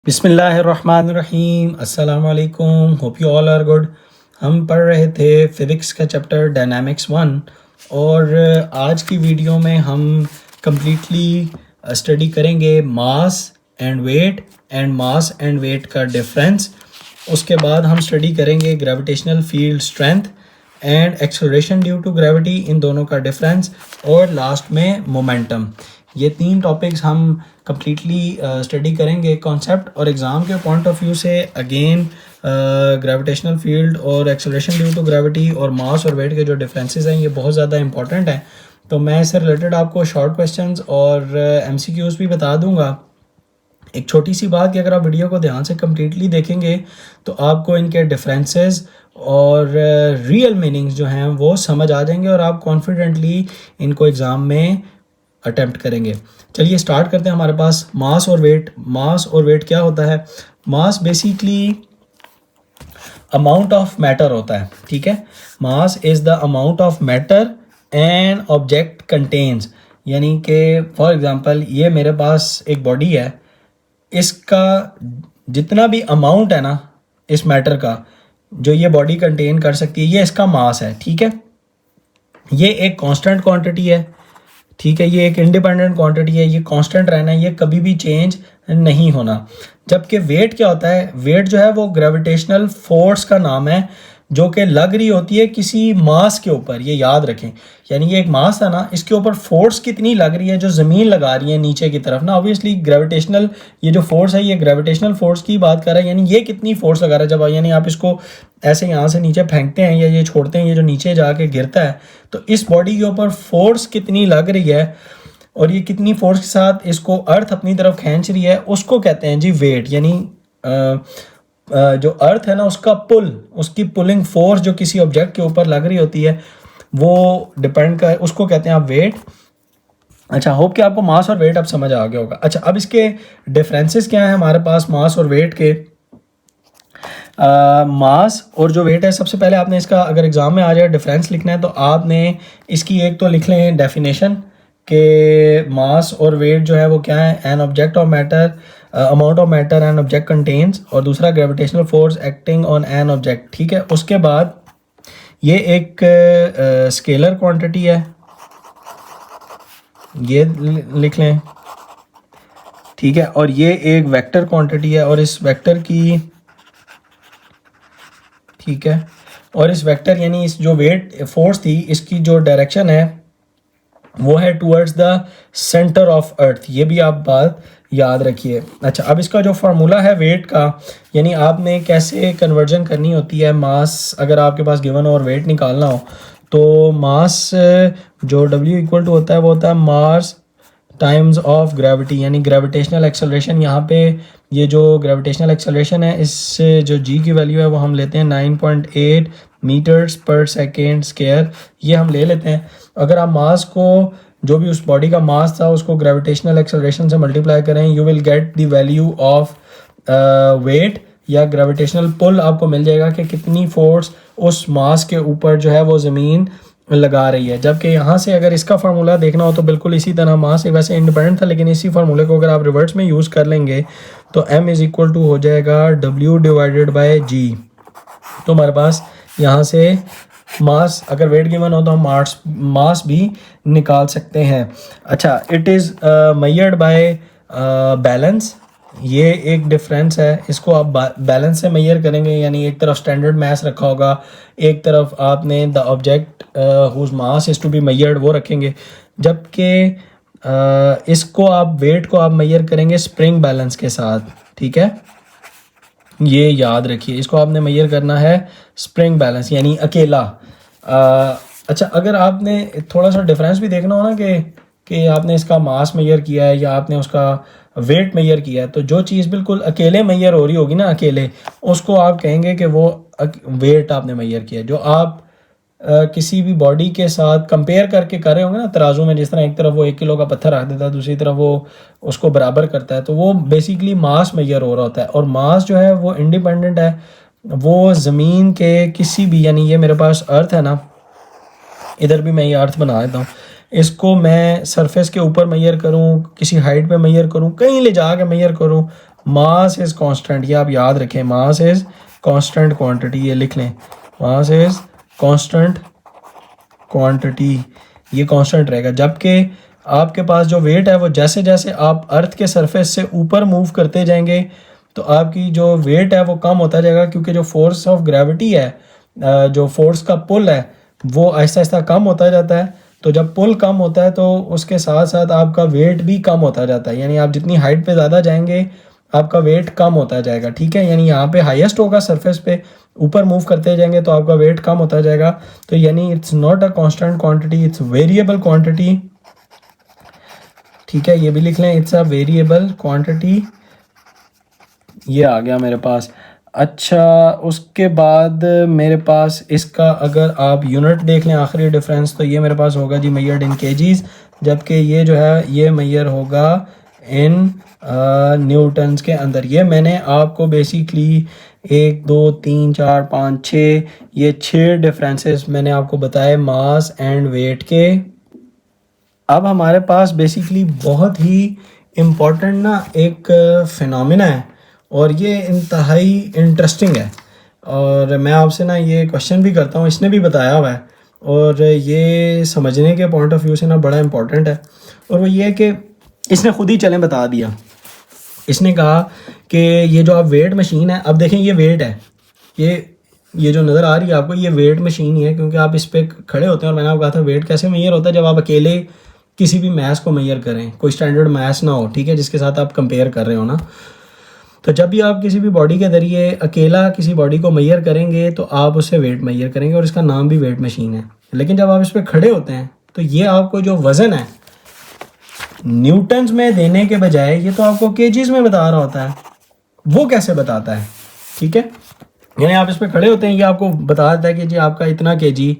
बिस्मिल्लाहिर्रहमानिर्रहीम अस्सलाम वालेकुम, hope you all are good. हम पढ़ रहे थे फ़िज़िक्स का चैप्टर डायनामिक्स 1 और आज की वीडियो में हम कम्प्लीटली स्टडी करेंगे मास एंड वेट का डिफरेंस। उसके बाद हम स्टडी करेंगे gravitational field strength and acceleration due to gravity, इन दोनों का डिफरेंस, और लास्ट में मोमेंटम। ये 3 टॉपिक्स हम कम्प्लीटली स्टडी करेंगे कॉन्सेप्ट और एग्ज़ाम के पॉइंट ऑफ व्यू से। अगेन ग्रेविटेशनल फील्ड और एक्सेलरेशन ड्यू टू ग्रेविटी और मास और वेट के जो डिफरेंसेस हैं ये बहुत ज़्यादा इंपॉर्टेंट हैं। तो मैं इससे रिलेटेड आपको शॉर्ट क्वेश्चंस और MCQs भी बता दूंगा। एक छोटी सी बात कि अगर आप वीडियो को ध्यान से कम्प्लीटली देखेंगे तो आपको इनके डिफरेंसेस और रियल मीनिंग्स जो हैं वो समझ आ जाएंगे और आप कॉन्फिडेंटली इनको एग्ज़ाम में अटेम्प्ट करेंगे। चलिए स्टार्ट करते हैं। हमारे पास मास और वेट क्या होता है? मास बेसिकली अमाउंट ऑफ मैटर होता है, ठीक है। Mass is the amount of matter an object contains, यानी कि फॉर एग्जांपल ये मेरे पास एक बॉडी है, इसका जितना भी अमाउंट है ना इस मैटर का जो ये बॉडी कंटेन कर सकती है, ये इसका मास है, ठीक है। ये एक कांस्टेंट क्वांटिटी है, ठीक है। ये एक इंडिपेंडेंट क्वांटिटी है, ये कांस्टेंट रहना है, ये कभी भी चेंज नहीं होना। जबकि वेट क्या होता है? वेट जो है वो ग्रेविटेशनल फोर्स का नाम है जो कि लग रही होती है किसी मास के ऊपर, ये याद रखें। यानी ये एक मास है ना, इसके ऊपर फोर्स कितनी लग रही है जो ज़मीन लगा रही है नीचे की तरफ ना। ऑब्वियसली ग्रेविटेशनल ये जो फोर्स है ये ग्रेविटेशनल फोर्स की बात कर रहा है, यानी ये कितनी फोर्स लगा रहा है। जब यानी आप इसको ऐसे यहाँ से नीचे फेंकते हैं या ये छोड़ते हैं, ये जो नीचे जाके गिरता है, तो इस बॉडी के ऊपर फोर्स कितनी लग रही है और ये कितनी फोर्स के साथ इसको अर्थ अपनी तरफ खींच रही है, उसको कहते हैं जी वेट। यानी जो अर्थ है ना उसका पुल, उसकी पुलिंग फोर्स जो किसी ऑब्जेक्ट के ऊपर लग रही होती है वो डिपेंड कर, उसको कहते हैं आप वेट। अच्छा, होप कि आपको मास और वेट अब समझ आ गया होगा। अच्छा, अब इसके डिफरेंसेस क्या हैं हमारे पास मास और वेट के? मास और जो वेट है, सबसे पहले आपने इसका अगर एग्जाम में आ जाए डिफरेंस लिखना है तो आपने इसकी एक तो लिख लें डेफिनेशन कि मास और वेट जो है वो क्या है? An object of matter, amount of matter an object contains, और दूसरा gravitational force acting on an object, ठीक है। उसके बाद ये एक स्केलर क्वांटिटी है, ये लिख लें, ठीक है। और ये एक वेक्टर क्वांटिटी है और इस वेक्टर की, ठीक है, और इस वेक्टर यानी इस जो वेट फोर्स थी इसकी जो डायरेक्शन है वो है towards the centre of earth, ये भी आप बात याद रखिए। अच्छा, अब इसका जो फार्मूला है वेट का, यानी आपने कैसे कन्वर्जन करनी होती है मास, अगर आपके पास गिवन और वेट निकालना हो तो मास जो W इक्वल टू होता है वो होता है मास टाइम्स ऑफ ग्रेविटी, यानी ग्रेविटेशनल एक्सेलरेशन। यहाँ पे ये जो ग्रेविटेशनल एक्सेलरेशन है इससे जो G की वैल्यू है वो हम लेते हैं 9.8 मीटर्स पर सेकेंड स्क्वायर, ये हम ले लेते हैं। अगर आप मास को, जो भी उस बॉडी का मास था उसको ग्रेविटेशनल एक्सेलरेशन से मल्टीप्लाई करें, you will get the value of weight या ग्रेविटेशनल पुल, आपको मिल जाएगा कि कितनी फोर्स उस मास के ऊपर जो है वो ज़मीन लगा रही है। जबकि यहाँ से अगर इसका फार्मूला देखना हो तो बिल्कुल इसी तरह, मास वैसे इंडिपेंडेंट था लेकिन इसी फार्मूले को अगर आप रिवर्स में यूज़ कर लेंगे तो M इज़ इक्वल टू हो जाएगा W डिवाइडेड बाय G। तो हमारे पास यहाँ से मास, अगर वेट गिवन हो तो हम मास भी निकाल सकते हैं। अच्छा, it is measured by balance, ये एक डिफरेंस है, इसको आप बैलेंस से मेजर करेंगे, यानी एक तरफ स्टैंडर्ड मास रखा होगा, एक तरफ आपने the object whose mass is to be measured वो रखेंगे। जबकि इसको आप वेट को आप मेजर करेंगे स्प्रिंग बैलेंस के साथ, ठीक है, ये याद रखिए। इसको आपने मेजर करना है स्प्रिंग बैलेंस यानी अकेला। अच्छा, अगर आपने थोड़ा सा डिफरेंस भी देखना हो ना कि आपने इसका मास मेजर किया है या आपने उसका वेट मेजर किया है, तो जो चीज़ बिल्कुल अकेले मेजर हो रही होगी ना अकेले, उसको आप कहेंगे कि वो वेट आपने मेजर किया। जो आप किसी भी बॉडी के साथ कंपेयर करके कर रहे होंगे ना तराजू में, जिस तरह एक तरफ वो 1 किलो का पत्थर रख देता है, दूसरी तरफ वो उसको बराबर करता है, तो वो बेसिकली मास मेजर हो रहा होता है। और मास जो है वो इंडिपेंडेंट है, वो ज़मीन के किसी भी, यानी ये मेरे पास अर्थ है ना, इधर भी मैं ये अर्थ बना देता हूँ, इसको मैं सरफेस के ऊपर मेजर करूँ, किसी हाइट पे मेजर करूँ, कहीं ले जा के मेजर करूँ, मास इज़ कांस्टेंट, ये आप याद रखें, मास इज़ कांस्टेंट क्वांटिटी, ये लिख लें, मास इज़ कांस्टेंट क्वांटिटी, ये कांस्टेंट रहेगा। जबकि आपके पास जो वेट है वो जैसे जैसे आप अर्थ के सरफेस से ऊपर मूव करते जाएंगे तो आपकी जो वेट है वो कम होता जाएगा, क्योंकि जो फोर्स ऑफ ग्रेविटी है, जो फोर्स का पुल है वो आहिस्ता आहिस्ता कम होता जाता है। तो जब पुल कम होता है तो उसके साथ साथ आपका वेट भी कम होता जाता है, यानी आप जितनी हाइट पे ज़्यादा जाएंगे आपका वेट कम होता जाएगा, ठीक है। यानी यहाँ पे हाईएस्ट होगा सरफेस पे, ऊपर मूव करते जाएंगे तो आपका वेट कम होता जाएगा। तो यानी it's not a constant quantity, it's variable quantity, ठीक है। ये भी लिख लें, इट्स अ वेरिएबल क्वांटिटी, ये आ गया मेरे पास। अच्छा, उसके बाद मेरे पास इसका अगर आप यूनिट देख लें आखिरी डिफरेंस, तो ये मेरे पास होगा जी मैयर्ड इन केजीज, जबकि ये जो है ये मैयर होगा इन न्यूटन्स के अंदर। ये मैंने आपको बेसिकली 1 2 3 4 5 6 ये 6 डिफरेंसेस मैंने आपको बताए मास एंड वेट के। अब हमारे पास बेसिकली बहुत ही इम्पोर्टेंट ना एक फिनोमिना है और ये इंतहाई इंटरेस्टिंग है, और मैं आपसे ना ये क्वेश्चन भी करता हूँ, इसने भी बताया हुआ है और ये समझने के पॉइंट ऑफ व्यू से ना बड़ा इम्पोर्टेंट है। और वो ये है कि इसने खुद ही चलें बता दिया, इसने कहा कि ये जो आप वेट मशीन है, अब देखें ये वेट है, ये जो नज़र आ रही है आपको ये वेट मशीन ही है, क्योंकि आप इस पर खड़े होते हैं। और मैंने आपको कहा था वेट कैसे मेजर होता है, जब आप अकेले किसी भी मैथ को मेजर करें, कोई स्टैंडर्ड मैथ ना हो, ठीक है, जिसके साथ आप कंपेयर कर रहे हो ना। तो जब भी आप किसी भी बॉडी के ज़रिए अकेला किसी बॉडी को मेजर करेंगे तो आप उससे वेट मेजर करेंगे और इसका नाम भी वेट मशीन है। लेकिन जब आप इस पर खड़े होते हैं तो ये आपको जो वज़न है न्यूटन्स में देने के बजाय ये तो आपको केजीज में बता रहा होता है। वो कैसे बताता है, ठीक है। यानी आप इस पर खड़े होते हैं, ये आपको बता देता है कि जी आपका इतना केजी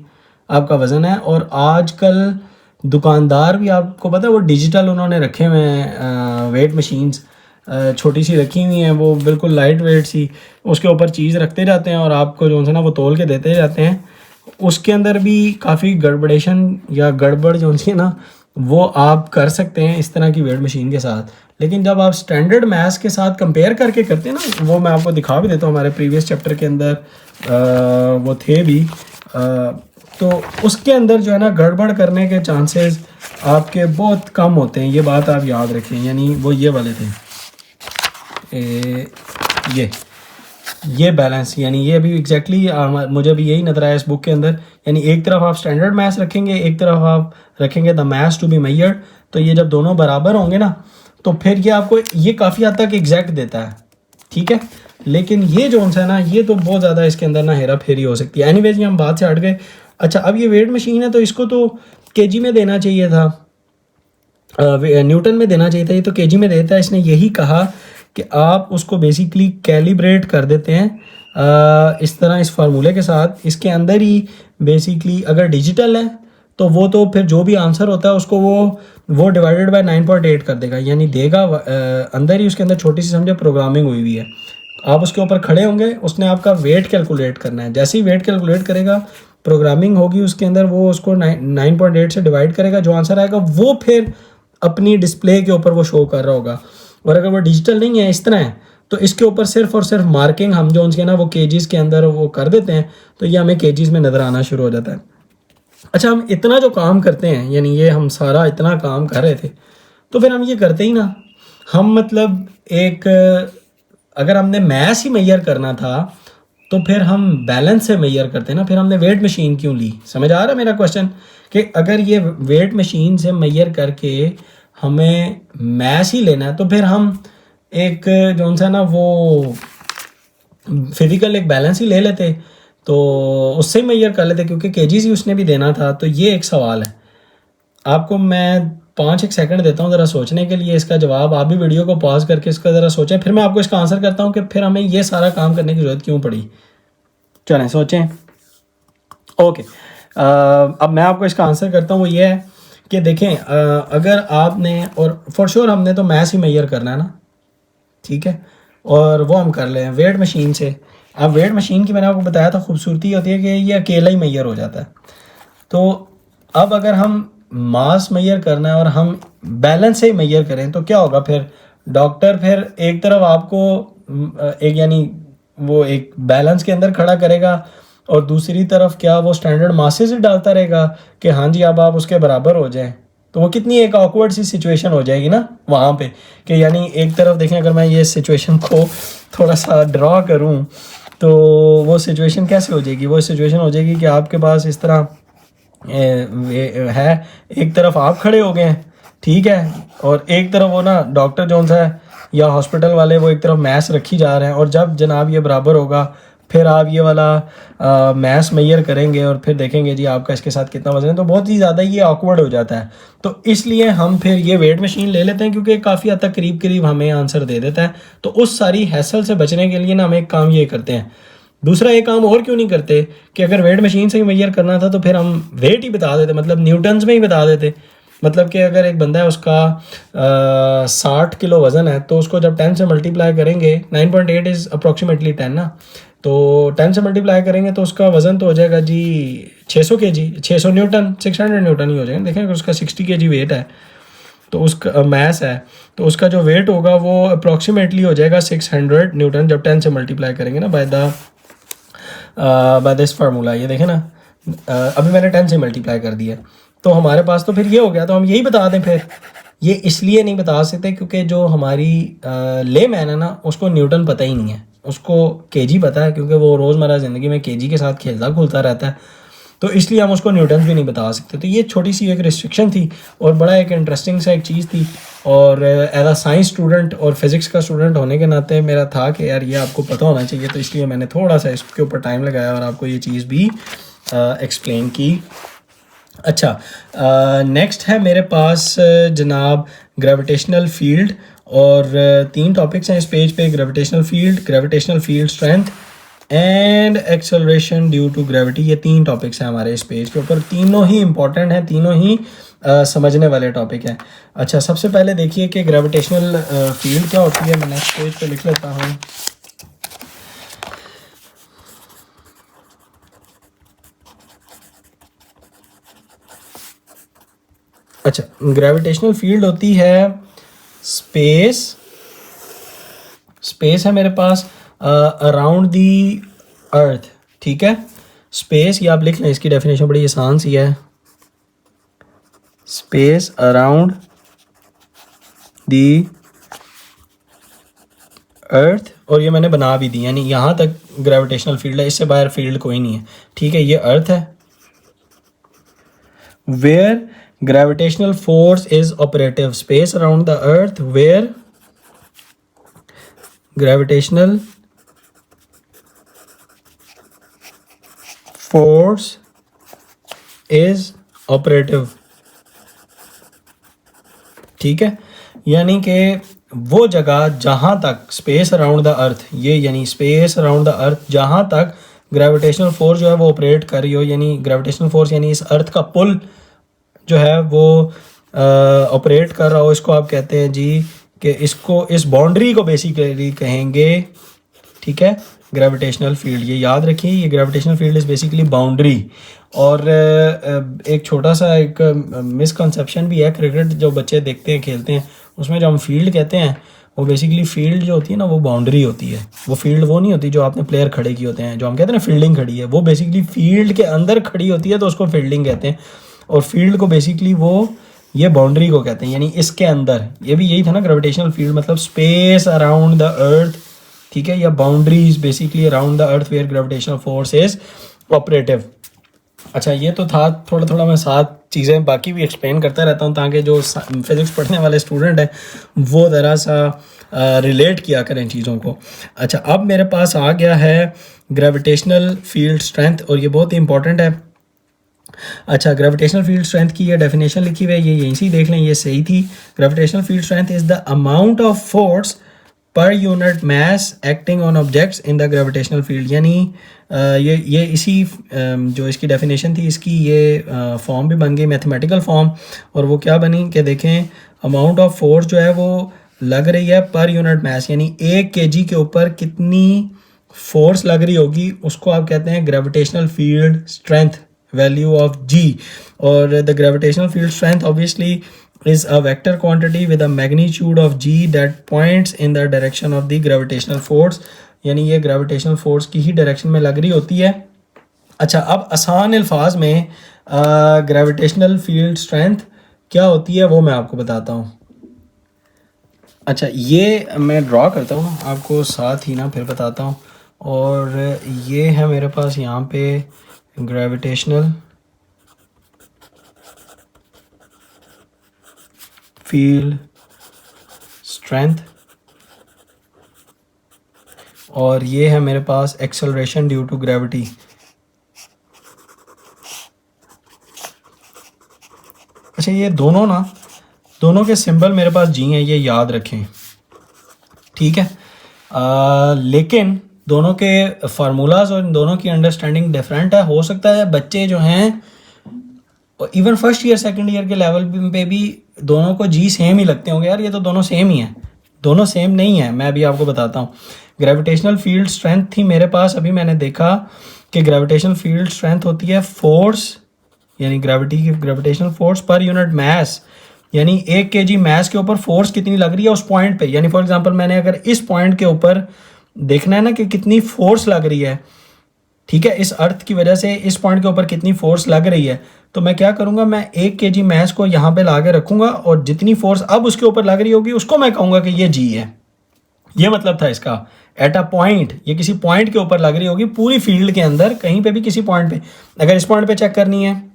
आपका वज़न है। और आजकल दुकानदार भी, आपको पता है, वो डिजिटल उन्होंने रखे हुए हैं वेट मशीन्स, छोटी सी रखी हुई हैं, वो बिल्कुल लाइट वेट सी, उसके ऊपर चीज़ रखते जाते हैं और आपको जो है ना वो तोल के देते जाते हैं। उसके अंदर भी काफ़ी गड़बड़ेशन या गड़बड़ जो है ना वो आप कर सकते हैं इस तरह की वेट मशीन के साथ। लेकिन जब आप स्टैंडर्ड मैथ्स के साथ कंपेयर करके करते हैं ना, वो मैं आपको दिखा भी देता हूँ, हमारे प्रीवियस चैप्टर के अंदर वो थे भी, तो उसके अंदर जो है ना गड़बड़ करने के चांसेस आपके बहुत कम होते हैं। ये बात आप याद रखें। यानी वो ये वाले थे, ये बैलेंस, यानी ये अभी एग्जैक्टली मुझे भी यही नजर आया इस बुक के अंदर। यानी एक तरफ आप स्टैंडर्ड मैथ्स रखेंगे, एक तरफ आप रखेंगे the maths to be measured. तो ये जब दोनों बराबर होंगे ना तो फिर ये आपको ये काफ़ी हद तक एग्जैक्ट देता है, ठीक है। लेकिन ये जो है ना ये तो बहुत ज़्यादा इसके अंदर ना हेरा फेरी हो सकती है। एनीवेज, ये हम बात से हट गए। अच्छा, अब ये वेट मशीन है तो इसको तो केजी में देना चाहिए था, न्यूटन में देना चाहिए था, ये तो केजी में देता है। इसने यही कहा कि आप उसको बेसिकली कैलिब्रेट कर देते हैं इस तरह, इस फार्मूले के साथ। इसके अंदर ही बेसिकली अगर डिजिटल है तो वो तो फिर जो भी आंसर होता है उसको वो डिवाइडेड बाय 9.8 कर देगा, यानी देगा अंदर ही उसके अंदर छोटी सी समझे प्रोग्रामिंग हुई हुई है। आप उसके ऊपर खड़े होंगे, उसने आपका वेट कैलकुलेट करना है, जैसे ही वेट कैलकुलेट करेगा प्रोग्रामिंग होगी उसके अंदर, वो उसको 9.8 से डिवाइड करेगा, जो आंसर आएगा वो फिर अपनी डिस्प्ले के ऊपर वो शो कर रहा होगा। और अगर वो डिजिटल नहीं है, इस तरह है, तो इसके ऊपर सिर्फ और सिर्फ मार्किंग हम जो उनके ना वो केजीज के अंदर वो कर देते हैं, तो ये हमें केजीज में नज़र आना शुरू हो जाता है। अच्छा, हम इतना जो काम करते हैं, यानी ये हम सारा इतना काम कर रहे थे, तो फिर हम ये करते ही ना, हम मतलब एक अगर हमने मैथ्स ही मेजर करना था तो फिर हम बैलेंस से मेजर करते ना, फिर हमने वेट मशीन क्यों ली। समझ आ रहा है मेरा क्वेश्चन, कि अगर ये वेट मशीन से मेजर करके हमें मैथ्स ही लेना है तो फिर हम एक जो सा ना वो फिजिकल एक बैलेंस ही ले लेते, तो उससे ही मेजर कर लेते, क्योंकि केजीज ही उसने भी देना था। तो ये एक सवाल है, आपको मैं 5 सेकंड देता हूँ ज़रा सोचने के लिए इसका जवाब। आप भी वीडियो को पॉज करके इसका ज़रा सोचें, फिर मैं आपको इसका आंसर करता हूँ कि फिर हमें ये सारा काम करने की ज़रूरत क्यों पड़ी। चलें सोचें। ओके, अब मैं आपको इसका आंसर करता हूँ। वो ये है कि देखें, अगर आपने, और फॉर श्योर हमने तो मैथ्स ही मेजर करना है ना, ठीक है, और वो हम कर लें वेट मशीन से। अब वेट मशीन की मैंने आपको बताया था खूबसूरती होती है कि ये अकेला ही मेजर हो जाता है। तो अब अगर हम मास मेजर करना है और हम बैलेंस से ही मेजर करें तो क्या होगा, फिर डॉक्टर फिर एक तरफ आपको एक यानी वो एक बैलेंस के अंदर खड़ा करेगा और दूसरी तरफ क्या वो स्टैंडर्ड मासेस डालता रहेगा कि हाँ जी अब आप उसके बराबर हो जाएं, तो वो कितनी एक ऑकवर्ड सी सिचुएशन हो जाएगी ना वहाँ पे कि यानी एक तरफ देखें, अगर मैं ये सिचुएशन को थोड़ा सा ड्रॉ करूँ तो वो सिचुएशन कैसे हो जाएगी? वो सिचुएशन हो जाएगी कि आपके पास इस तरह है, एक तरफ आप खड़े हो गए हैं, ठीक है, और एक तरफ वो ना डॉक्टर जो सा है या हॉस्पिटल वाले वो एक तरफ मैस रखी जा रहे हैं, और जब जनाब ये बराबर होगा फिर आप ये वाला मैस मेजर करेंगे और फिर देखेंगे जी आपका इसके साथ कितना वजन है, तो बहुत ही ज़्यादा ये ऑकवर्ड हो जाता है। तो इसलिए हम फिर ये वेट मशीन ले लेते हैं क्योंकि काफ़ी हद तक करीब करीब हमें आंसर दे देता है। तो उस सारी हैसल से बचने के लिए ना हम एक काम ये करते हैं, दूसरा एक काम और क्यों नहीं करते कि अगर वेट मशीन से ही मेजर करना था तो फिर हम वेट ही बता देते, मतलब न्यूटन्स में ही बता देते। मतलब कि अगर एक बंदा है उसका 60 किलो वज़न है तो उसको जब 10 से मल्टीप्लाई करेंगे, 9.8 इज़ अप्रॉक्सीमेटली 10 ना, तो 10 से मल्टीप्लाई करेंगे तो उसका वज़न तो हो जाएगा जी 600 kg, 600 न्यूटन, 600 न्यूटन ही हो जाएगा। देखें अगर उसका 60 kg वेट है तो उसका मैस है तो उसका जो वेट होगा वो अप्रॉक्सीमेटली हो जाएगा 600 न्यूटन जब 10 से मल्टीप्लाई करेंगे ना बाय दिस फार्मूला। ये देखें ना, अभी मैंने 10 से मल्टीप्लाई कर दिया तो हमारे पास तो फिर ये हो गया। तो हम यही बता दें, फिर ये इसलिए नहीं बता सकते क्योंकि जो हमारी ले मैन है ना उसको न्यूटन पता ही नहीं है, उसको केजी पता है क्योंकि वो रोज़मर्रा ज़िंदगी में केजी के साथ खेलता खुलता रहता है, तो इसलिए हम उसको न्यूटन भी नहीं बता सकते। तो ये छोटी सी एक रिस्ट्रिक्शन थी और बड़ा एक इंटरेस्टिंग सा एक चीज़ थी। और एज अ साइंस स्टूडेंट और फिज़िक्स का स्टूडेंट होने के नाते मेरा था कि यार ये आपको पता होना चाहिए, तो इसलिए मैंने थोड़ा सा इसके ऊपर टाइम लगाया और आपको ये चीज़ भी एक्सप्लेन की। अच्छा, नेक्स्ट है मेरे पास जनाब ग्रेविटेशनल फील्ड, और 3 टॉपिक्स हैं इस पेज पे, gravitational field strength and acceleration due to gravity. ये 3 टॉपिक्स हैं हमारे इस पेज के ऊपर, तीनों ही इंपॉर्टेंट हैं, तीनों ही समझने वाले टॉपिक हैं। अच्छा, सबसे पहले देखिए कि ग्रेविटेशनल फील्ड क्या होती है। मैं नेक्स्ट पेज पे लिख लेता हूँ। अच्छा, ग्रेविटेशनल फील्ड होती है स्पेस है मेरे पास अराउंड दी अर्थ, ठीक है। स्पेस, ये आप लिख लें, इसकी डेफिनेशन बड़ी आसान सी है, स्पेस अराउंड दी अर्थ, और ये मैंने बना भी दी, यानी यहाँ तक ग्रेविटेशनल फील्ड है, इससे बाहर फील्ड कोई नहीं है, ठीक है। ये अर्थ है, where gravitational force is operative, space around the earth where gravitational force is operative, ठीक है। यानी कि वो जगह जहाँ तक स्पेस अराउंड द अर्थ, ये यानी स्पेस अराउंड द अर्थ जहाँ तक ग्रेविटेशनल फोर्स जो है वो ऑपरेट कर रही हो, यानी ग्रेविटेशनल फोर्स यानी इस अर्थ का पुल जो है वो ऑपरेट कर रहा हो, इसको आप कहते हैं जी कि इसको, इस बाउंड्री को बेसिकली कहेंगे, ठीक है, ग्रेविटेशनल फील्ड। ये याद रखिए, ये gravitational field is basically boundary. और एक छोटा सा एक मिसकंसेप्शन भी है, क्रिकेट जो बच्चे देखते हैं खेलते हैं उसमें जो हम फील्ड कहते हैं वो बेसिकली फील्ड जो होती है ना वो बाउंड्री होती है, वो फील्ड वो नहीं होती जो आपने प्लेयर खड़े किए होते हैं, जो हम कहते हैं ना फील्डिंग खड़ी है, वो बेसिकली फील्ड के अंदर खड़ी होती है तो उसको फील्डिंग कहते हैं। और फील्ड को बेसिकली वो ये बाउंड्री को कहते हैं, यानी इसके अंदर, ये भी यही था ना ग्रेविटेशनल फील्ड मतलब स्पेस अराउंड द अर्थ, ठीक है, या boundaries basically around the earth where gravitational force is operative. अच्छा, ये तो था थोड़ा थोड़ा, मैं 7 चीज़ें बाकी भी एक्सप्लेन करता रहता हूँ ताकि जो फिज़िक्स पढ़ने वाले स्टूडेंट हैं वो ज़रा सा रिलेट किया करें चीज़ों को। अच्छा, अब मेरे पास आ गया है ग्रेविटेशनल फील्ड स्ट्रेंथ, और ये बहुत ही इंपॉर्टेंट है। अच्छा, ग्रेविटेशनल फील्ड स्ट्रेंथ की ये डेफिनेशन लिखी हुई है, ये यहीं से देख लें, ये सही थी। Gravitational field strength is the amount of force per unit mass acting on objects in the gravitational field, यानी ये इसी जो इसकी डेफिनेशन थी इसकी ये फॉर्म भी बन गई, मैथमेटिकल फॉर्म। और वो क्या बनी कि देखें, अमाउंट ऑफ फोर्स जो है वो लग रही है पर यूनिट मास, यानी 1 kg के ऊपर कितनी फोर्स लग रही होगी उसको आप कहते हैं gravitational field strength, value of G. और the gravitational field strength obviously is a vector quantity with a magnitude of g that points in the direction of the gravitational force, यानी ये gravitational force की ही direction में लग रही होती है। अच्छा, अब आसान अल्फाज में gravitational field strength क्या होती है वो मैं आपको बताता हूँ। अच्छा, ये मैं ड्रॉ करता हूँ आपको साथ ही ना, फिर बताता हूँ। और ये है मेरे पास यहाँ पे gravitational field strength, और ये है मेरे पास acceleration due to gravity। अच्छा, ये दोनों ना, दोनों के सिंबल मेरे पास जी हैं, ये याद रखें, ठीक है। लेकिन दोनों के फार्मूलाज और इन दोनों की अंडरस्टैंडिंग डिफरेंट है। हो सकता है बच्चे जो हैं even first year second year के लेवल पे भी दोनों को जी सेम ही लगते होंगे, यार ये तो दोनों सेम ही हैं। दोनों सेम नहीं है, मैं अभी आपको बताता हूँ। ग्रेविटेशनल फील्ड स्ट्रेंथ थी मेरे पास, अभी मैंने देखा कि ग्रेविटेशनल फील्ड स्ट्रेंथ होती है फोर्स, यानी ग्रेविटी की gravitational force per unit mass, यानी 1 kg मास के ऊपर फोर्स कितनी लग रही है उस पॉइंट पे। यानी फॉर एग्जांपल मैंने अगर इस पॉइंट के ऊपर देखना है ना कि कितनी फोर्स लग रही है, ठीक है, इस अर्थ की वजह से इस पॉइंट के ऊपर कितनी फोर्स लग रही है, तो मैं क्या करूंगा, मैं 1 kg मास को यहाँ पे ला के रखूंगा और जितनी फोर्स अब उसके ऊपर लग रही होगी उसको मैं कहूँगा कि ये जी है। ये मतलब था इसका, एट अ पॉइंट, ये किसी पॉइंट के ऊपर लग रही होगी पूरी फील्ड के अंदर, कहीं पे भी किसी पॉइंट पे। अगर इस पॉइंट पे चेक करनी है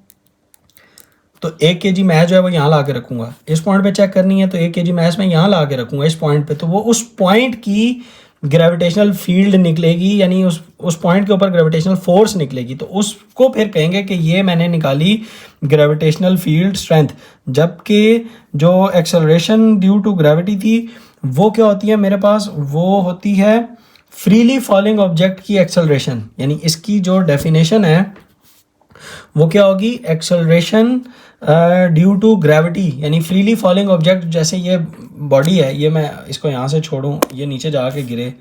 तो 1 kg मैच जो है वो यहाँ ला के रखूँगा, इस पॉइंट पे चेक करनी है तो 1 kg मैच मैं यहाँ ला के रखूँगा इस पॉइंट पे, तो वो उस पॉइंट की ग्रेविटेशनल फील्ड निकलेगी, यानी उस पॉइंट के ऊपर ग्रेविटेशनल फोर्स निकलेगी, तो उसको फिर कहेंगे कि ये मैंने निकाली ग्रेविटेशनल फील्ड स्ट्रेंथ। जबकि जो एक्सेलरेशन ड्यू टू ग्रेविटी थी वो क्या होती है मेरे पास, वो होती है फ्रीली फॉलिंग ऑब्जेक्ट की एक्सेलरेशन। यानी इसकी जो डेफिनेशन है वो क्या होगी, एक्सेलरेशन ड्यू टू ग्रेविटी, यानी फ्रीली फॉलिंग ऑब्जेक्ट, जैसे ये बॉडी है, ये मैं इसको यहाँ से छोड़ूं, ये नीचे जाके गिरे,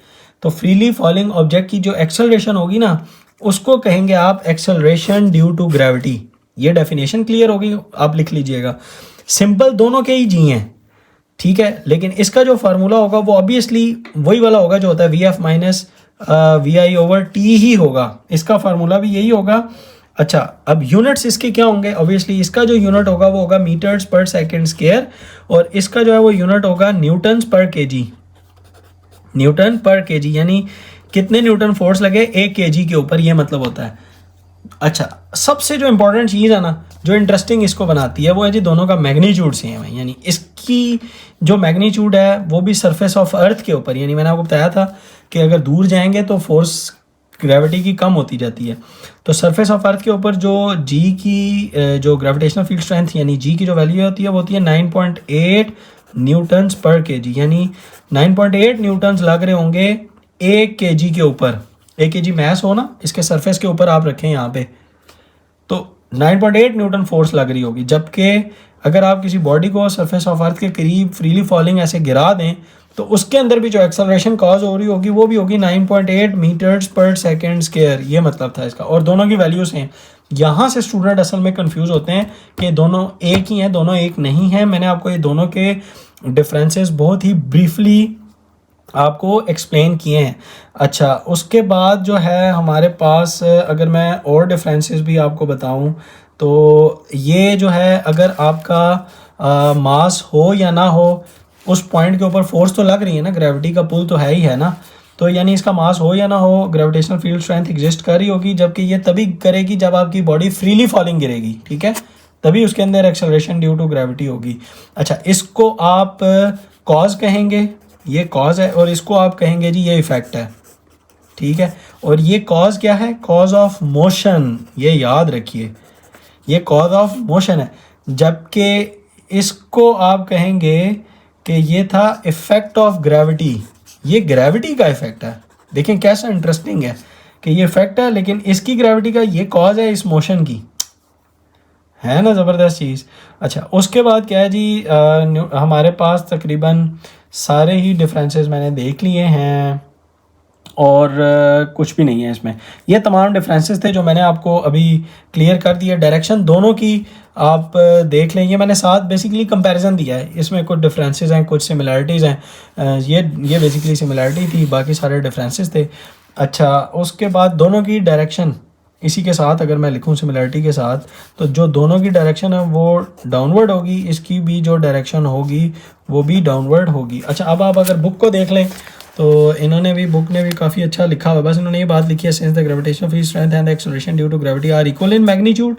तो फ्रीली फॉलिंग ऑब्जेक्ट की जो एक्सेलरेशन होगी ना उसको कहेंगे आप एक्सेलरेशन ड्यू टू ग्रेविटी। ये डेफिनेशन क्लियर होगी, आप लिख लीजिएगा। सिंपल दोनों के ही जी हैं, ठीक है, लेकिन इसका जो फार्मूला होगा वो ऑब्वियसली वही वाला होगा जो होता है V F minus V I over T ही होगा, इसका फार्मूला भी यही होगा। अच्छा, अब यूनिट्स इसके क्या होंगे, ऑब्वियसली इसका जो यूनिट होगा वो होगा मीटर्स पर सेकंड स्क्वायर, और इसका जो है वो यूनिट होगा न्यूटन्स पर केजी, न्यूटन पर केजी, यानी कितने न्यूटन फोर्स लगे 1 kg के ऊपर, ये मतलब होता है। अच्छा, सबसे जो इंपॉर्टेंट चीज़ है ना, जो इंटरेस्टिंग इसको बनाती है, वो है जी दोनों का मैग्नीट्यूड सेम है। यानी इसकी जो मैग्नीट्यूड है वो भी सरफेस ऑफ अर्थ के ऊपर, यानी मैंने आपको बताया था कि अगर दूर जाएंगे तो फोर्स ग्रेविटी की कम होती जाती है, तो सरफेस ऑफ अर्थ के ऊपर जो जी की जो ग्रेविटेशनल फील्ड स्ट्रेंथ यानी जी की जो वैल्यू होती है वो होती है 9.8 न्यूटन्स पर केजी, यानी 9.8 न्यूटन्स लग रहे होंगे 1 kg के ऊपर। 1 kg मैस हो ना, इसके सरफेस के ऊपर आप रखें यहाँ पे, तो 9.8 न्यूटन फोर्स लग रही होगी। जबकि अगर आप किसी बॉडी को सरफेस ऑफ अर्थ के करीब फ्रीली फॉलिंग ऐसे गिरा दें तो उसके अंदर भी जो एक्सेलरेशन कॉज हो रही होगी वो भी होगी 9.8 मीटर्स पर सेकेंड स्क्वायर। ये मतलब था इसका, और दोनों की वैल्यूज हैं। यहाँ से स्टूडेंट असल में कंफ्यूज होते हैं कि दोनों एक ही हैं, दोनों एक नहीं है। मैंने आपको ये दोनों के डिफरेंसेस बहुत ही ब्रीफली आपको एक्सप्लेन किए हैं। अच्छा, उसके बाद जो है हमारे पास, अगर मैं और डिफरेंसेस भी आपको बताऊं तो ये जो है, अगर आपका मास हो या ना हो, उस पॉइंट के ऊपर फोर्स तो लग रही है ना, ग्रेविटी का पुल तो है ही है ना, तो यानी इसका मास हो या ना हो ग्रेविटेशनल फील्ड स्ट्रेंथ एग्जिस्ट कर रही होगी। जबकि ये तभी करेगी जब आपकी बॉडी फ्रीली फॉलिंग गिरेगी, ठीक है, तभी उसके अंदर एक्सेलरेशन ड्यू टू ग्रेविटी होगी। अच्छा, इसको आप कॉज कहेंगे, ये कॉज है, और इसको आप कहेंगे जी ये इफेक्ट है, ठीक है। और ये कॉज क्या है, कॉज ऑफ मोशन, ये याद रखिए, ये कॉज ऑफ मोशन है। जबकि इसको आप कहेंगे कि ये था इफेक्ट ऑफ ग्रेविटी, ये ग्रेविटी का इफेक्ट है। देखें कैसा इंटरेस्टिंग है कि ये इफेक्ट है लेकिन इसकी ग्रेविटी का ये कॉज है इस मोशन की, है ना ज़बरदस्त चीज़। अच्छा, उसके बाद क्या है जी, हमारे पास तकरीबन सारे ही डिफरेंसेस मैंने देख लिए हैं। और कुछ भी नहीं है इसमें। ये तमाम डिफरेंसेस थे जो मैंने आपको अभी क्लियर कर दिए। डायरेक्शन दोनों की आप देख लें, ये मैंने साथ बेसिकली कंपैरिजन दिया है, इसमें कुछ डिफरेंसेस हैं कुछ सिमिलरिटीज़ हैं। ये बेसिकली सिमिलरिटी थी, बाकी सारे डिफरेंसेस थे। अच्छा, उसके बाद दोनों की डायरेक्शन इसी के साथ अगर मैं लिखूं सिमिलरिटी के साथ, तो जो दोनों की डायरेक्शन है वो डाउनवर्ड होगी, इसकी भी जो डायरेक्शन होगी वो भी डाउनवर्ड होगी। अच्छा, अब आप अगर बुक को देख लें तो इन्होंने भी, बुक ने भी काफ़ी अच्छा लिखा हुआ है। बस इन्होंने ये बात लिखी है, since the gravitational field strength and the acceleration due to gravity are equal in magnitude.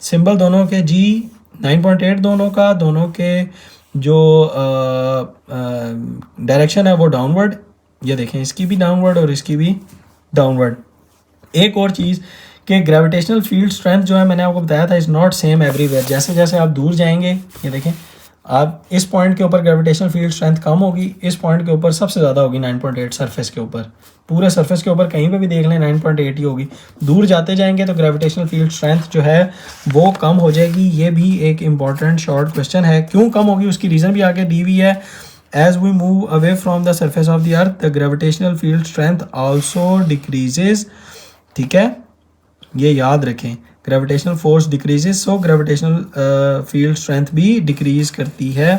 Symbol दोनों के जी 9.8 दोनों के जो डायरेक्शन है वो डाउनवर्ड, ये देखें इसकी भी डाउनवर्ड और इसकी भी डाउनवर्ड। एक और चीज़ कि ग्रेविटेशनल फील्ड स्ट्रेंथ जो है मैंने आपको बताया था इज़ नॉट सेम एवरीवेयर। जैसे जैसे आप दूर जाएंगे, ये देखें आप इस पॉइंट के ऊपर ग्रेविटेशनल फील्ड स्ट्रेंथ कम होगी, इस पॉइंट के ऊपर सबसे ज़्यादा होगी 9.8 सरफेस के ऊपर। पूरे सरफेस के ऊपर कहीं पे भी देख लें 9.8 ही होगी। दूर जाते जाएंगे तो ग्रेविटेशनल फील्ड स्ट्रेंथ जो है वो कम हो जाएगी। ये भी एक इंपॉर्टेंट शॉर्ट क्वेश्चन है, क्यों कम होगी उसकी रीज़न भी आगे दी हुई है। As we move away from the surface of the earth the gravitational field strength also decreases. ठीक है, ये याद रखें, gravitational force decreases, so gravitational field strength भी डिक्रीज करती है।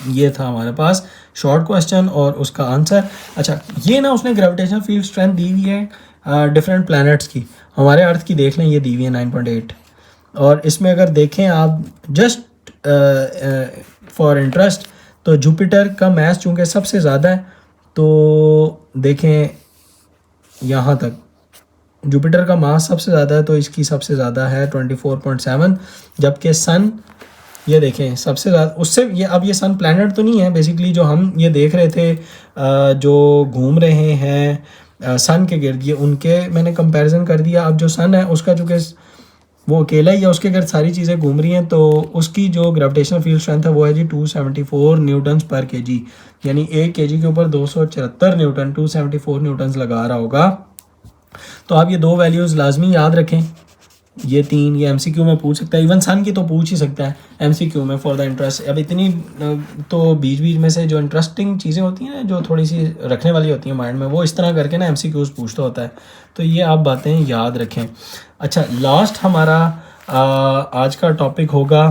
ये था हमारे पास शॉर्ट क्वेश्चन और उसका आंसर। अच्छा, ये ना उसने ग्रेविटेशनल फील्ड स्ट्रेंथ दी हुई है डिफरेंट प्लैनेट्स की। हमारे अर्थ की देख लें, ये दी हुई है 9.8, और इसमें अगर देखें आप जस्ट फॉर इंटरेस्ट, तो जुपिटर का मास चूँकि सबसे ज़्यादा है, तो देखें यहाँ तक जुपिटर का मास सबसे ज़्यादा है तो इसकी सबसे ज़्यादा है 24.7, जबकि सन ये देखें सबसे ज़्यादा उससे, ये अब ये सन प्लैनेट तो नहीं है बेसिकली, जो हम ये देख रहे थे जो घूम रहे हैं सन के गिर्द, ये उनके मैंने कंपैरिजन कर दिया। अब जो सन है उसका चूँकि वो अकेला ही है, उसके गिर्द सारी चीज़ें घूम रही हैं, तो उसकी जो ग्रेविटेशनल फील्ड स्ट्रेंथ है वो है जी 274 न्यूटन्स पर केजी, यानी 1 केजी के ऊपर 274 न्यूटन, 274 न्यूटन्स लगा रहा होगा। तो आप ये दो वैल्यूज़ लाजमी याद रखें, ये तीन, ये एमसीक्यू में पूछ सकता है, इवन सन की तो पूछ ही सकता है एमसीक्यू में फॉर द इंटरेस्ट। अब इतनी तो बीच बीच में से जो इंटरेस्टिंग चीज़ें होती हैं जो थोड़ी सी रखने वाली होती हैं माइंड में, वो इस तरह करके ना एमसीक्यूज पूछता होता है, तो ये आप बातें याद रखें। अच्छा, लास्ट हमारा आज का टॉपिक होगा,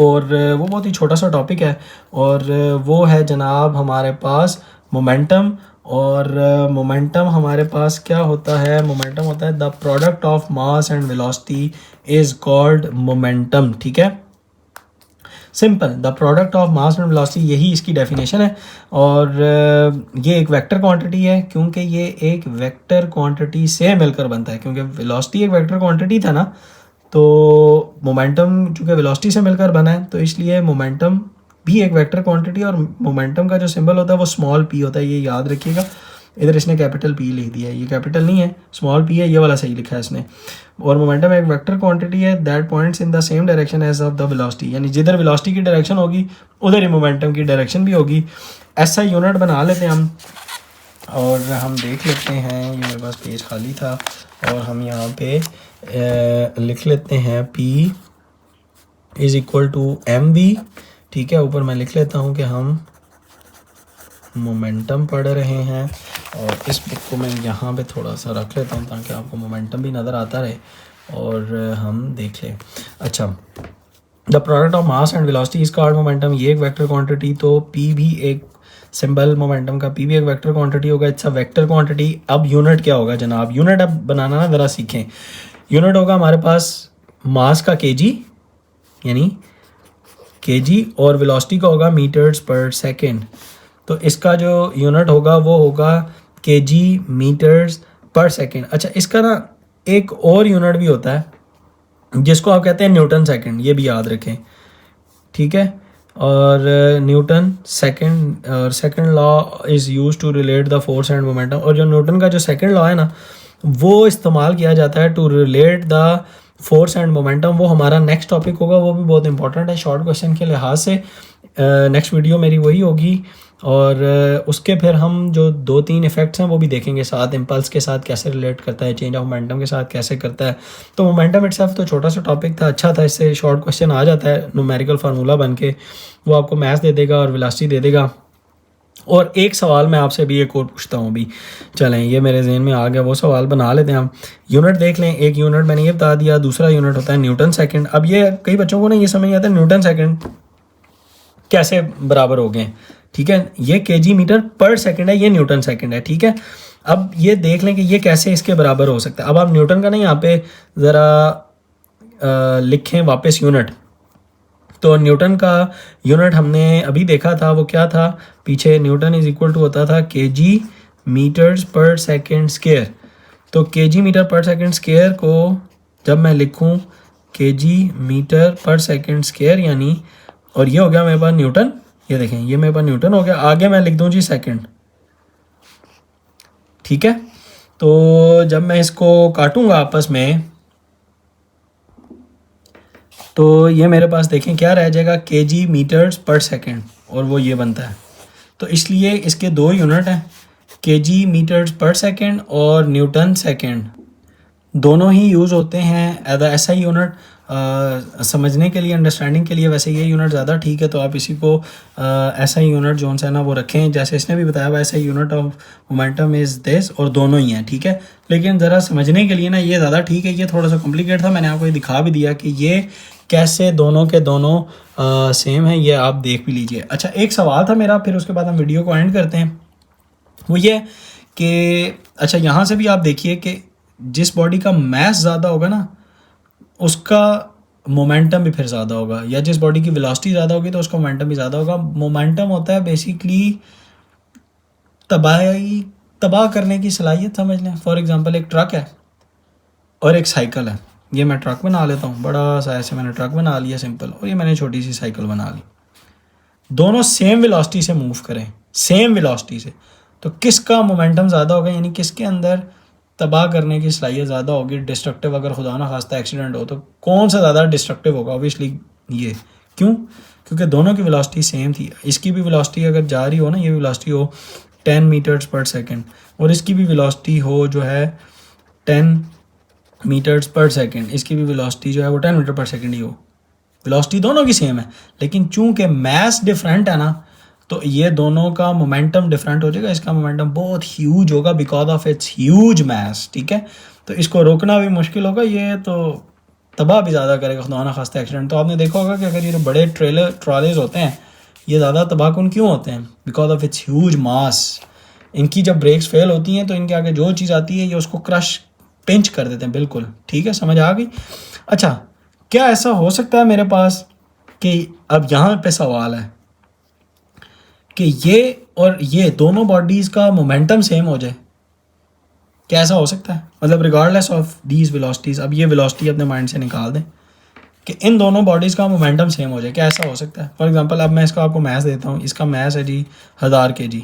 और वो बहुत ही छोटा सा टॉपिक है, और वो है जनाब हमारे पास मोमेंटम। और मोमेंटम हमारे पास क्या होता है, मोमेंटम होता है the product of mass and velocity is called momentum. ठीक है, simple, the product of mass and velocity, यही इसकी डेफिनेशन है। और ये एक वेक्टर क्वांटिटी है, क्योंकि ये एक वेक्टर क्वांटिटी से मिलकर बनता है, क्योंकि वेलोसिटी एक वेक्टर क्वांटिटी था ना, तो मोमेंटम चूँकि वेलोसिटी से मिलकर बना है, तो इसलिए मोमेंटम भी एक वेक्टर क्वांटिटी, और मोमेंटम का जो सिंबल होता है वो स्मॉल पी होता है, ये याद रखिएगा। इधर इसने कैपिटल पी लिख दिया है, ये कैपिटल नहीं है, स्मॉल पी है, ये वाला सही लिखा है इसने। और मोमेंटम एक वेक्टर क्वांटिटी है that points in the same direction as of the velocity, यानी जिधर वेलोसिटी की डायरेक्शन होगी उधर ही मोमेंटम की डायरेक्शन भी होगी। ऐसा यूनिट बना लेते हैं हम, और हम देख लेते हैं, ये मेरे पास पेज खाली था, और हम यहाँ पे लिख लेते हैं P is equal to MV। ठीक है, ऊपर मैं लिख लेता हूँ कि हम मोमेंटम पढ़ रहे हैं, और इस बुक को मैं यहाँ पे थोड़ा सा रख लेता हूँ ताकि आपको मोमेंटम भी नज़र आता रहे और हम देख लें। अच्छा, the product of mass and velocity is called momentum, ये एक वेक्टर क्वांटिटी, तो P भी एक सिंबल मोमेंटम का, P भी एक वेक्टर क्वांटिटी होगा। It's a vector quantity. अब यूनिट क्या होगा जनाब, यूनिट अब बनाना ना ज़रा सीखें। यूनिट होगा हमारे पास मास का kg, यानी kg, और वेलोसिटी का होगा मीटर्स पर सेकेंड, तो इसका जो यूनिट होगा वो होगा kg मीटर्स पर सेकेंड। अच्छा, इसका ना एक और यूनिट भी होता है जिसको आप कहते हैं न्यूटन सेकेंड, ये भी याद रखें। ठीक है, और न्यूटन सेकेंड, और second law is use to relate the force and momentum, और जो न्यूटन का जो सेकेंड लॉ है ना वो इस्तेमाल किया जाता है to relate the force and momentum. वो हमारा नेक्स्ट टॉपिक होगा, वो भी बहुत इंपॉर्टेंट है शॉर्ट क्वेश्चन के लिहाज से। नेक्स्ट वीडियो मेरी वही होगी, और उसके फिर हम जो 2-3 इफेक्ट्स हैं वो भी देखेंगे साथ, इम्पल्स के साथ कैसे रिलेट करता है, चेंज ऑफ मोमेंटम के साथ कैसे करता है। तो मोमेंटम इटसेल्फ तो छोटा सा टॉपिक था, अच्छा था, इससे शॉर्ट क्वेश्चन आ जाता है न्यूमेरिकल फार्मूला बन के, वो आपको मैथ्स दे देगा और वेलोसिटी दे देगा, और एक सवाल मैं आपसे भी एक और पूछता हूँ अभी, चलें ये मेरे जहन में आ गया, वो सवाल बना लेते हैं हम। यूनिट देख लें, एक यूनिट मैंने ये बता दिया, दूसरा यूनिट होता है न्यूटन सेकंड। अब ये कई बच्चों को ना ये समझ नहीं आता न्यूटन सेकंड कैसे बराबर हो गए, ठीक है। ये केजी मीटर पर सेकंड है, ये न्यूटन सेकंड है, ठीक है। अब ये देख लें कि ये कैसे इसके बराबर हो सकता है। अब आप न्यूटन का ना यहाँ पे ज़रा लिखें वापस यूनिट। तो न्यूटन का यूनिट हमने अभी देखा था, वो क्या था पीछे, न्यूटन इज इक्वल टू होता था केजी मीटर्स पर सेकंड स्क्वायर। तो केजी मीटर पर सेकंड स्क्वायर को जब मैं लिखूं केजी मीटर पर सेकंड स्क्वायर यानी, और ये हो गया मेरे पास न्यूटन, ये देखें ये मेरे पास न्यूटन हो गया। आगे मैं लिख दूं जी सेकंड, ठीक है। तो जब मैं इसको काटूंगा आपस में तो ये मेरे पास देखें क्या रह जाएगा, केजी मीटर्स पर सेकंड, और वो ये बनता है। तो इसलिए इसके दो यूनिट हैं, केजी मीटर्स पर सेकंड और न्यूटन सेकंड, दोनों ही यूज़ होते हैं एज अ ऐसा यूनिट समझने के लिए, अंडरस्टैंडिंग के लिए। वैसे ये यूनिट ज़्यादा ठीक है, तो आप इसी को ऐसा ही यूनिट जो है ना वो रखें, जैसे इसने भी बताया हुआ ऐसा unit of momentum is this, और दोनों ही हैं, ठीक है। लेकिन ज़रा समझने के लिए ना ये ज़्यादा ठीक है, ये थोड़ा सा कॉम्प्लिकेट था, मैंने आपको ये दिखा भी दिया कि ये कैसे दोनों के दोनों सेम है, ये आप देख भी लीजिए। अच्छा एक सवाल था मेरा, फिर उसके बाद हम वीडियो को एंड करते हैं, वो ये कि अच्छा यहाँ से भी आप देखिए कि जिस बॉडी का मास ज़्यादा होगा ना उसका मोमेंटम भी फिर ज़्यादा होगा, या जिस बॉडी की वेलोसिटी ज़्यादा होगी तो उसका मोमेंटम भी ज़्यादा होगा। मोमेंटम होता है बेसिकली तबाह करने की सलाहियत, समझ लें। फॉर एग्जांपल एक ट्रक है और एक साइकिल है, ये मैं ट्रक बना लेता हूँ, बड़ा सा ऐसे मैंने ट्रक बना लिया सिंपल, और ये मैंने छोटी सी साइकिल बना ली। दोनों सेम वेलोसिटी से मूव करें, सेम वेलोसिटी से, तो किसका मोमेंटम ज़्यादा होगा, यानी किसके अंदर तबाह करने की सलाहियत ज़्यादा होगी, डिस्ट्रक्टिव, अगर खुदा ना खास्ता एक्सीडेंट हो तो कौन सा ज़्यादा डिस्ट्रक्टिव होगा। ऑब्वियसली ये, क्यों, क्योंकि दोनों की वेलोसिटी सेम थी। इसकी भी वेलोसिटी अगर जा रही हो ना, ये वेलोसिटी हो 10 मीटर्स पर सेकंड, और इसकी भी वेलोसिटी हो जो है 10 मीटर्स पर सेकंड, इसकी भी वेलोसिटी जो है वो 10 मीटर पर सेकंड ही हो, वेलोसिटी दोनों की सेम है, लेकिन चूंकि मास डिफरेंट है ना, तो ये दोनों का मोमेंटम डिफरेंट हो जाएगा। इसका मोमेंटम बहुत ह्यूज होगा बिकॉज ऑफ इट्स ह्यूज मास, ठीक है। तो इसको रोकना भी मुश्किल होगा, ये तो तबाह भी ज़्यादा करेगा खुदा ना खास्ता एक्सीडेंट। तो आपने देखा होगा कि अगर ये जो बड़े ट्रॉलेज होते हैं ये ज़्यादा तबाहकुन क्यों होते हैं, बिकॉज ऑफ इट्स ह्यूज मास। इनकी जब ब्रेक्स फेल होती हैं तो इनके आगे जो चीज़ आती है ये उसको क्रश पिंच कर देते हैं, बिल्कुल ठीक है, समझ आ गई। अच्छा क्या ऐसा हो सकता है मेरे पास कि अब यहाँ पे सवाल है कि ये और ये दोनों बॉडीज़ का मोमेंटम सेम हो जाए, क्या ऐसा हो सकता है, मतलब रिगार्डलेस ऑफ दीज वेलोसिटीज़। अब ये वेलोसिटी अपने माइंड से निकाल दें कि इन दोनों बॉडीज़ का मोमेंटम सेम हो जाए, क्या ऐसा हो सकता है। फॉर एग्जांपल अब मैं इसका आपको मैथ देता हूँ, इसका मैथ है जी 1000 kg,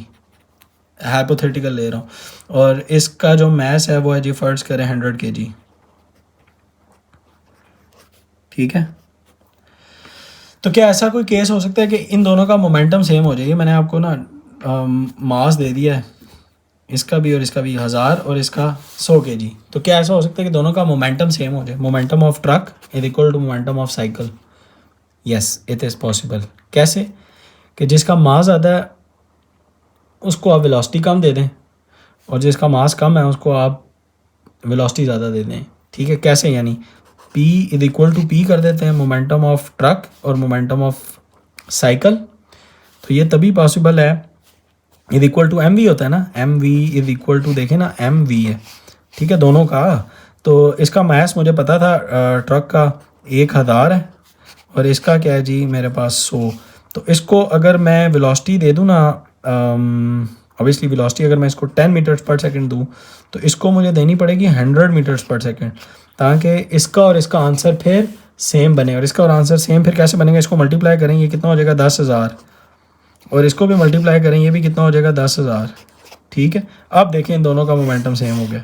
हाइपोथेटिकल ले रहा हूँ, और इसका जो मैथ है वो है जी फर्ज करें 100 kg, ठीक है। तो क्या ऐसा कोई केस हो सकता है कि इन दोनों का मोमेंटम सेम हो जाए। मैंने आपको ना मास दे दिया है, इसका भी और इसका भी 1000 और इसका 100 kg, तो क्या ऐसा हो सकता है कि दोनों का मोमेंटम सेम हो जाए, momentum of truck is equal to momentum of cycle. Yes it is possible. कैसे, कि जिसका मास ज़्यादा है उसको आप वेलोसिटी कम दे दें, और जिसका मास कम है उसको आप वेलोसिटी ज़्यादा दे दें, ठीक है। कैसे, यानी P is equal to P कर देते हैं, मोमेंटम ऑफ ट्रक और मोमेंटम ऑफ साइकिल। तो ये तभी पॉसिबल है, is equal to M V होता है ना, M V is equal to देखें ना एम वी है, ठीक है, दोनों का। तो इसका मैथ्स मुझे पता था, ट्रक का 1000 है और इसका क्या है जी मेरे पास 100। तो इसको अगर मैं वेलोसिटी दे दूँ ना, ऑब्वियसली वेलोसिटी अगर मैं इसको 10 मीटर्स पर सेकंड दूँ तो इसको मुझे देनी पड़ेगी 100 मीटर्स पर सेकंड, ताकि इसका और इसका आंसर फिर सेम बने। और इसका और आंसर सेम फिर कैसे बनेगा, इसको मल्टीप्लाई करें, ये कितना हो जाएगा 10,000, और इसको भी मल्टीप्लाई करें, ये भी कितना हो जाएगा 10,000, ठीक है। अब देखें इन दोनों का मोमेंटम सेम हो गया,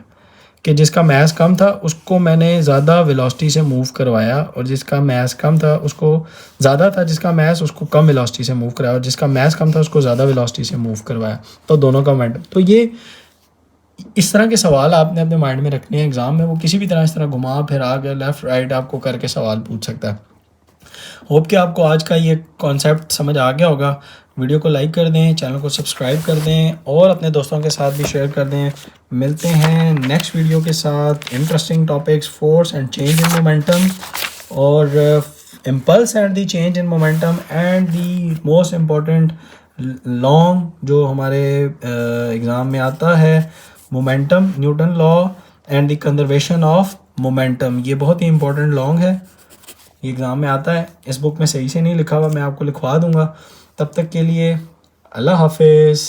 कि जिसका मैस कम था उसको मैंने ज़्यादा वेलोसिटी से मूव करवाया, और जिसका मैस कम था उसको ज़्यादा था, जिसका मैस उसको कम वेलोसिटी से मूव कराया, और जिसका मैस कम था उसको ज़्यादा वेलोसिटी से मूव करवाया, तो दोनों का मोमेंटम। तो ये इस तरह के सवाल आपने अपने माइंड में रखने हैं एग्ज़ाम में, वो किसी भी तरह इस तरह घुमा फिरा के लेफ़्ट राइट आपको करके सवाल पूछ सकता है। होप कि आपको आज का ये कॉन्सेप्ट समझ आ गया होगा। वीडियो को लाइक कर दें, चैनल को सब्सक्राइब कर दें और अपने दोस्तों के साथ भी शेयर कर दें। मिलते हैं नेक्स्ट वीडियो के साथ। Interesting topics, force and change in momentum और impulse and the change in momentum and the most important long जो हमारे एग्ज़ाम में आता है, momentum, Newton law and the conservation of momentum. ये बहुत ही इंपॉर्टेंट लॉन्ग है, ये एग्ज़ाम में आता है। इस बुक में सही से नहीं लिखा हुआ, मैं आपको लिखवा दूंगा। तब तक के लिए अल्लाह हाफिज़।